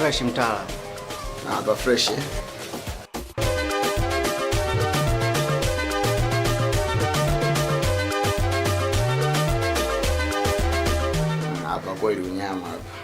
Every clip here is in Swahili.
fresh mtala. Hapa fresh eh? Hapa kweli unyama hapa.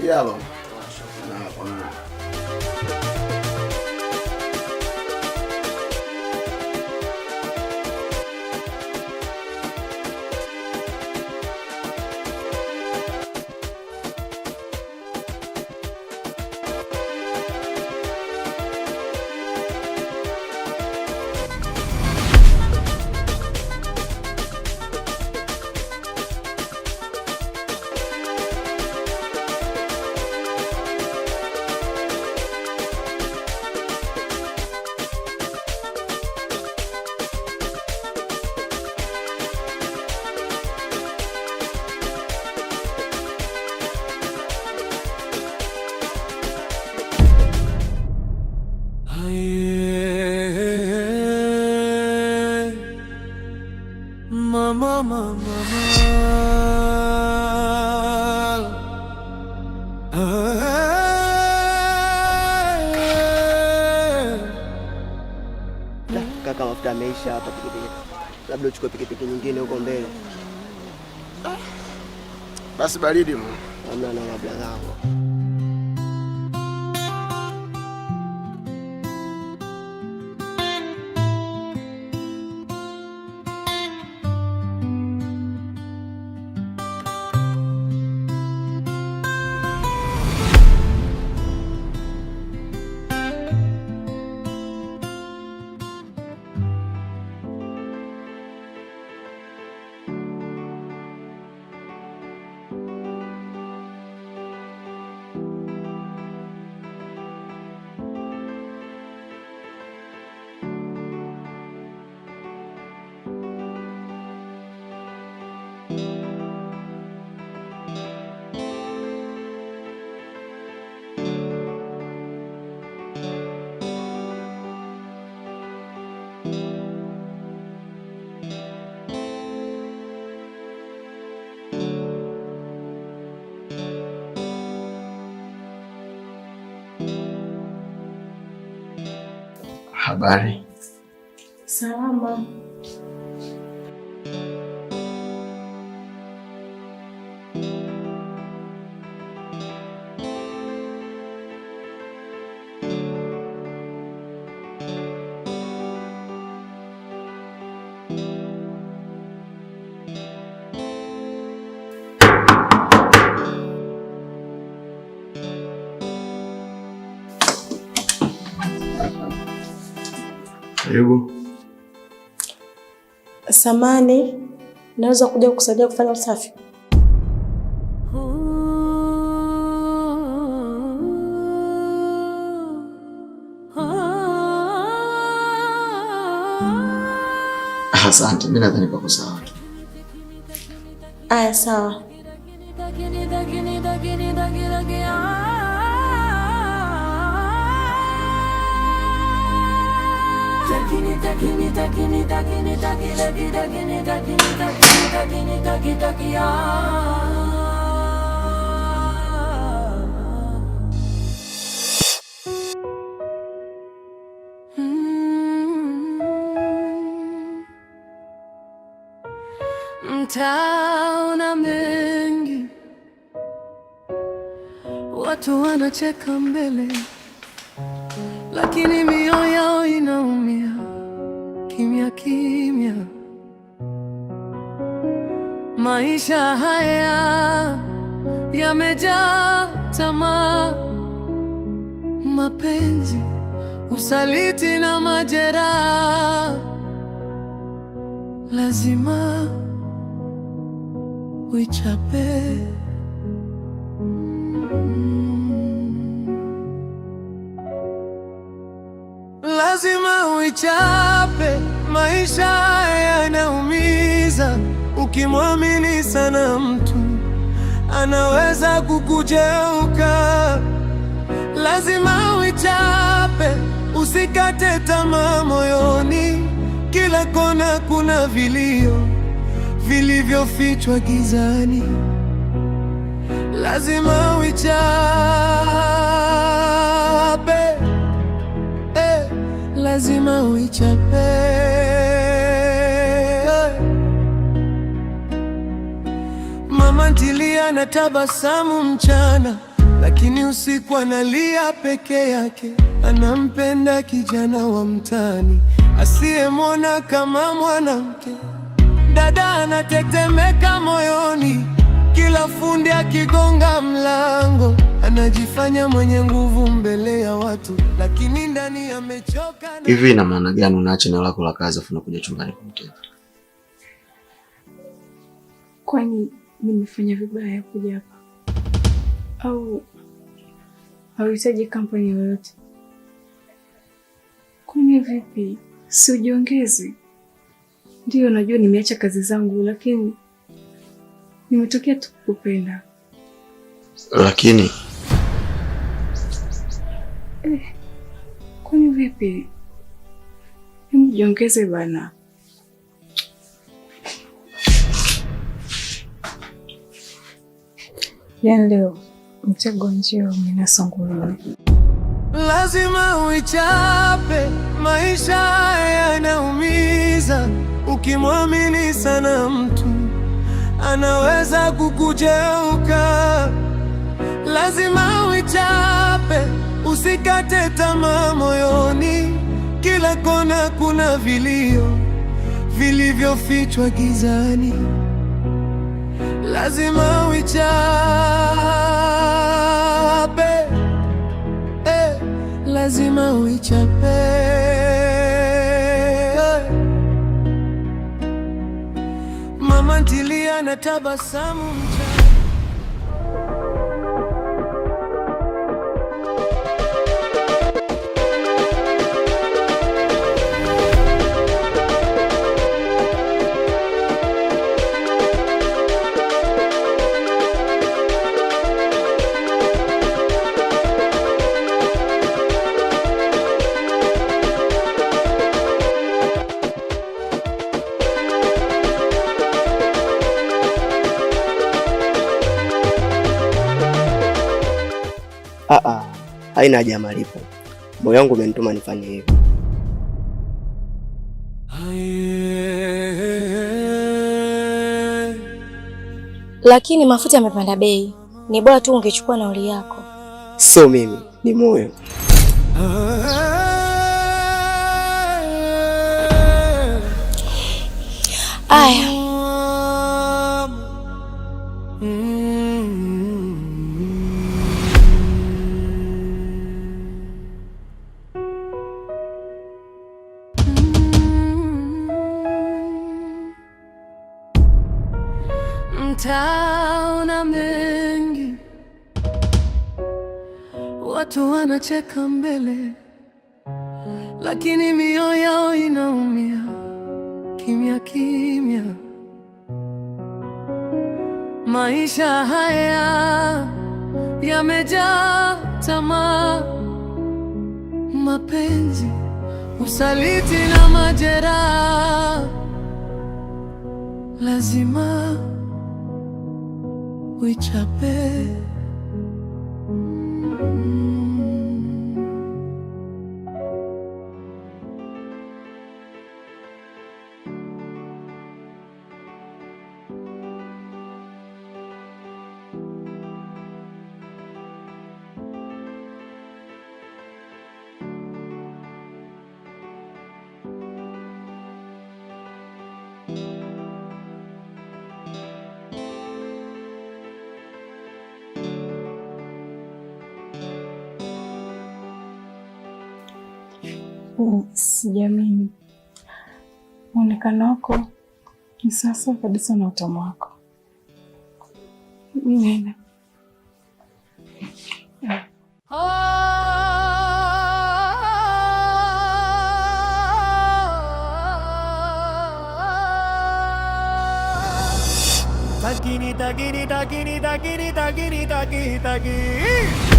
Yalo. Na kuna mama. Kaka, mafuta yameisha hapa pikipiki. Labda uchukue pikipiki nyingine huko mbele. basi baridi mu. Hamna na labda zangu. Habari. Salama. Karibu. Samani, naweza kuja kusaidia kufanya usafi? Asante, mimi nadhani pako sawa tu. Aya, sawa. Mtaa una mengi, watu wanacheka mbele, lakini mioyo yao inaumia kimya kimya. Maisha haya yamejaa tamaa, mapenzi, usaliti na majeraha. Lazima uichape. Lazima uichape. Maisha yanaumiza. Ukimwamini sana mtu anaweza kukugeuka. Lazima uichape. Usikate tamaa moyoni. Kila kona kuna vilio vilivyofichwa gizani. lazima uichape, lazima uichape. Mama ntilia na tabasamu mchana, lakini usiku analia peke yake. Anampenda kijana wa mtaani asiyemwona kama mwanamke. Dada anatetemeka moyoni kila fundi akigonga mlango. Anajifanya mwenye nguvu mbele ya watu, lakini ndani amechoka. Hivi ina maana gani unaacha eneo lako la kazi afu unakuja chumbani kumtenda? Kwani nimefanya vibaya kuja hapa? Au hauhitaji kampani yoyote? Kwani vipi? Si ujiongezi? Ndio najua nimeacha kazi zangu, lakini nimetokea tu kukupenda. Lakini kwani vipi? Hebu jiongeze bana. Yaani leo mtego njio umenasa nguruwe. Lazima uichape, maisha yanaumiza. Ukimwamini sana mtu anaweza kukugeuka. Lazima uichape, usikate tamaa moyoni. Kila kona kuna vilio vilivyofichwa gizani. Lazima uichape, lazima uichape. Mama ntilia na tabasamu mchana. Haina haja ya malipo. Moyo wangu umenituma nifanye hivyo. Lakini mafuta yamepanda bei. Ni bora tu ungechukua nauli yako. So mimi ni moyo. Aya. Mtaona mengi, watu wanacheka mbele, lakini mioyo yao inaumia kimya kimya. Maisha haya yamejaa tamaa, mapenzi, usaliti na majeraha. Lazima uichape. Sijamini. Muonekano wako ni sawa kabisa na utamu wako. Nina Tagini tagini tagini tagini tagini tagini tagini.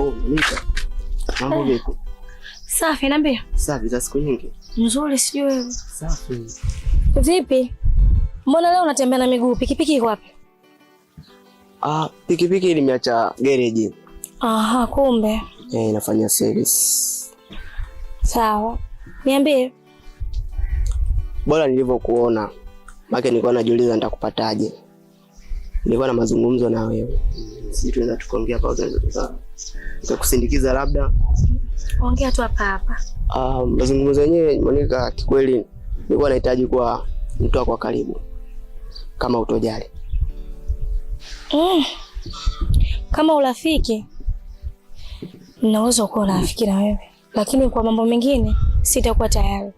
Oh, Monica. Mambo vipi? Safi, niambie. Safi, za siku nyingi. Nzuri, sijui wewe. Safi. Vipi? Mbona leo unatembea na miguu? Pikipiki iko wapi? Pikipiki nimeacha garage. Aha, kumbe. Inafanya service. Sawa. Niambie. Bora nilivyokuona. Maana nilikuwa najiuliza nitakupataje. Nilikuwa na mazungumzo na wewe. Sisi tunaweza tukaongea pauza nzuri. Nitakusindikiza labda. Ongea tu hapa. Mazungumzo yenyewe Monica, kikweli nilikuwa nahitaji kuwa mtu wako karibu. Kama utojali. Kama urafiki. Ninaweza kuwa rafiki na wewe, lakini kwa mambo mengine sitakuwa tayari.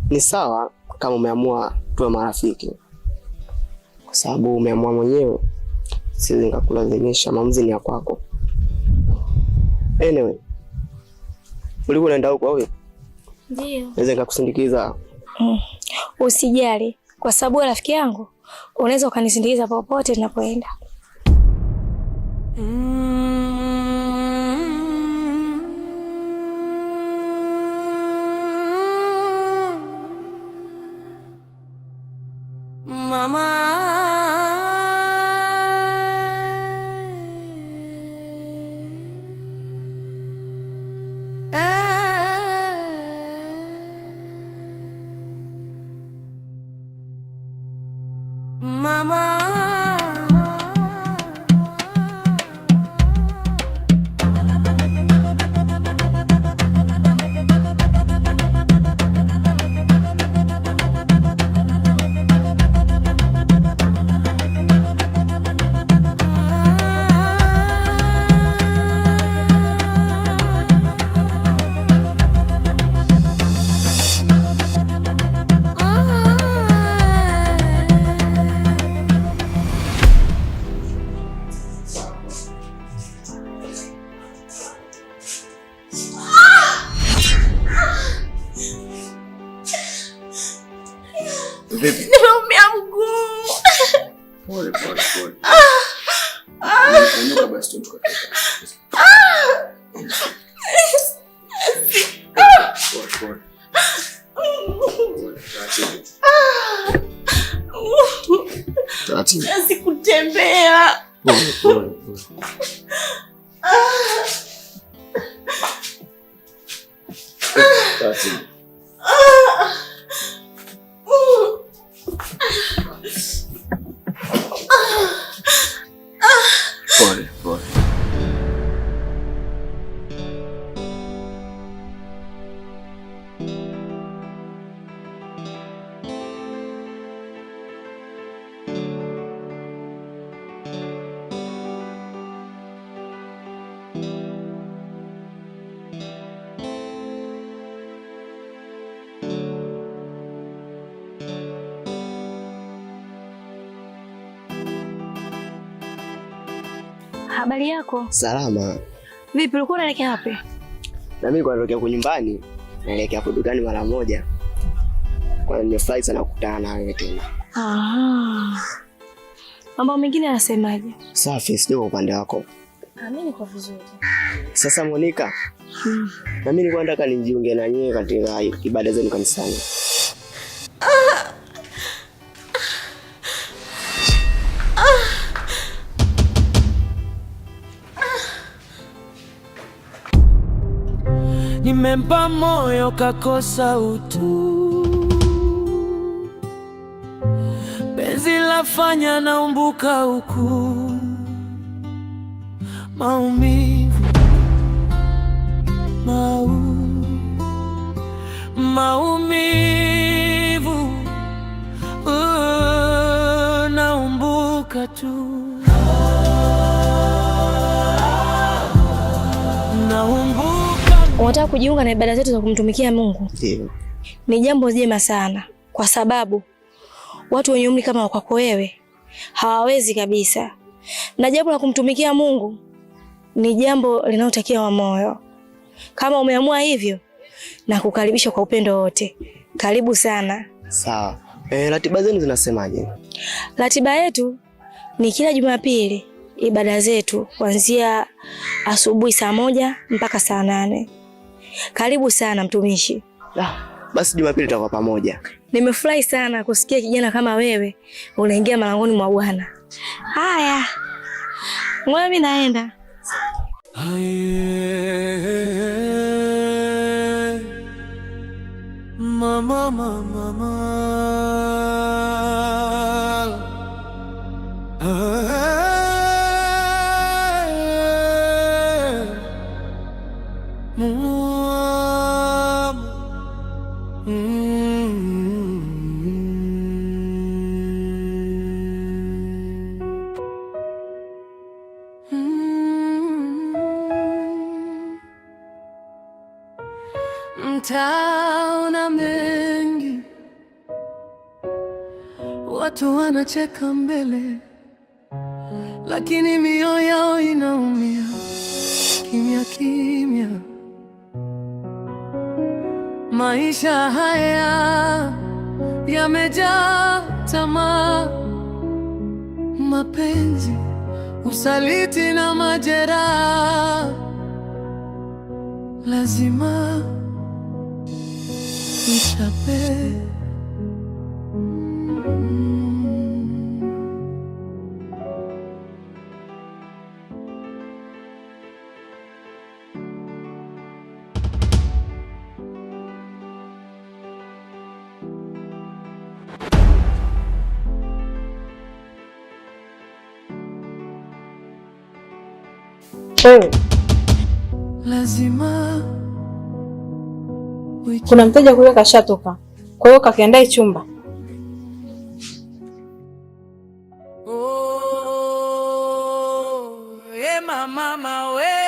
Ni sawa kama umeamua tuwe marafiki. Kwa sababu umeamua mwenyewe, siwezi nikakulazimisha, maamuzi ni ya kwako. Anyway, ulikuwa unaenda huko wewe? Ndio. Naweza nikakusindikiza. Usijali, kwa sababu rafiki yangu unaweza ukanisindikiza popote ninapoenda. Mama, mama. Nimeumia mguu. Pole. Inuka basi tutoke. Pole. Taratibu. Sikutembea. Pole. Taratibu. Pole. Habari yako? Salama. Vipi, ulikuwa unaelekea wapi? Na mimi nilikuwa natokea kwa nyumbani, naelekea kwa dukani mara moja. Kwa nimefurahi sana kukutana na wewe tena. Mambo mengine yanasemaje? Safi, sio kwa upande wako. Mimi niko vizuri. Sasa Monica, na mimi nilikuwa nataka nijiunge na nyie katika ibada zenu kanisani. Nimempa moyo kakosa utu, penzi lafanya naumbuka huku, maumivu naumbuka tu. Unataka kujiunga na ibada zetu za kumtumikia Mungu? Ndio. Ni jambo jema sana, kwa sababu watu wenye umri kama wako wewe hawawezi kabisa. Na jambo la kumtumikia Mungu ni jambo linalotakiwa wa moyo. Kama umeamua hivyo, na kukaribisha kwa upendo wote. Karibu sana. Sawa. Ratiba zenu zinasemaje? Ratiba yetu ni kila Jumapili ibada zetu kuanzia asubuhi saa 1 mpaka saa 8. Karibu sana mtumishi. Basi Jumapili tutakuwa pamoja. Nimefurahi sana kusikia kijana kama wewe unaingia malangoni mwa Bwana. Haya. Ngoja mimi naenda. Mama, mama, mtaona mengi, watu wanacheka mbele, lakini mioyo yao inaumia kimya kimya. Maisha haya yamejaa tamaa, mapenzi, usaliti na majeraha. Lazima nichape. Lazima kuna mteja kule kashatoka, kwa hiyo kakiandae chumba. Mama we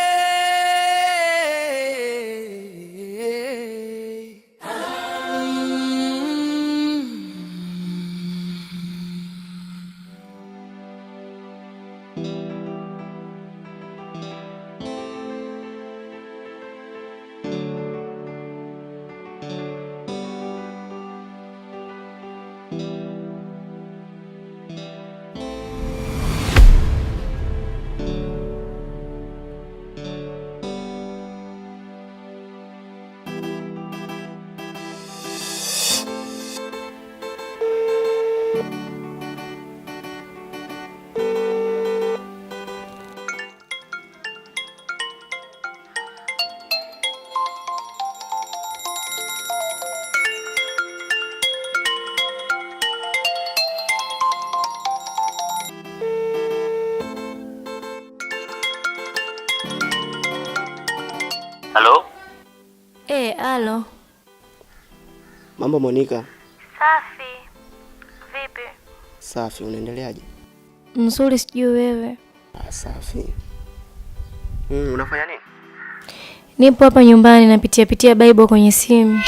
Halo? Halo. Mambo Monica? Safi. Vipi? Safi, unaendeleaje? Mzuri, sijui wewe. Safi. Unafanya nini? Nipo hapa nyumbani napitia Bible kwenye simu.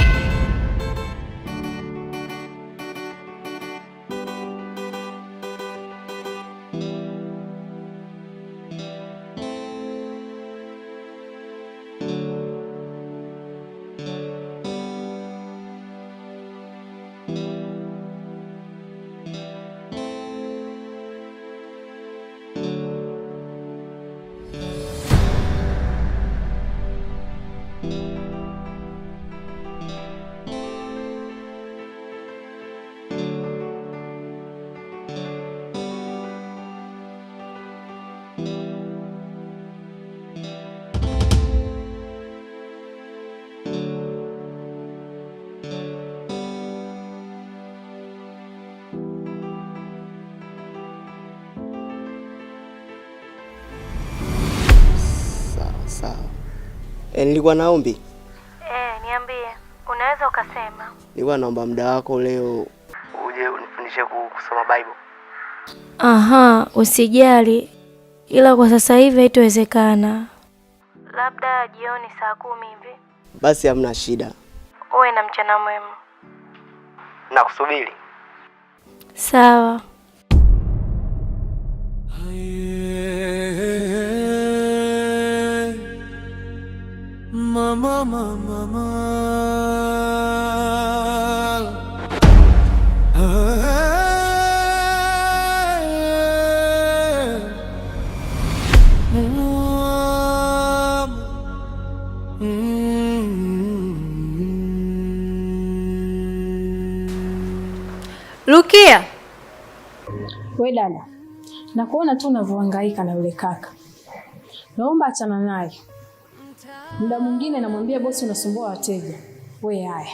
Sawa. Nilikuwa naombi. Niambie. Unaweza ukasema. Nilikuwa naomba muda wako leo uje unifundishe kusoma Bible. Aha, usijali. Ila kwa sasa hivi haitowezekana. Labda jioni saa 10 hivi. Basi hamna shida. Uwe na mchana mwema. Nakusubiri. Sawa. Mama, mama, mama. Rukia, we dada, nakuona tu unavyohangaika na yule kaka. Naomba achana naye. Muda mwingine namwambia bosi unasumbua wateja. We haya.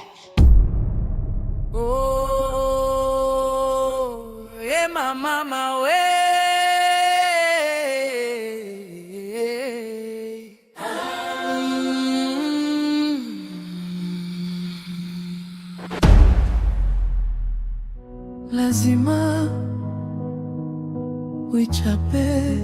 Mama we. Lazima uichape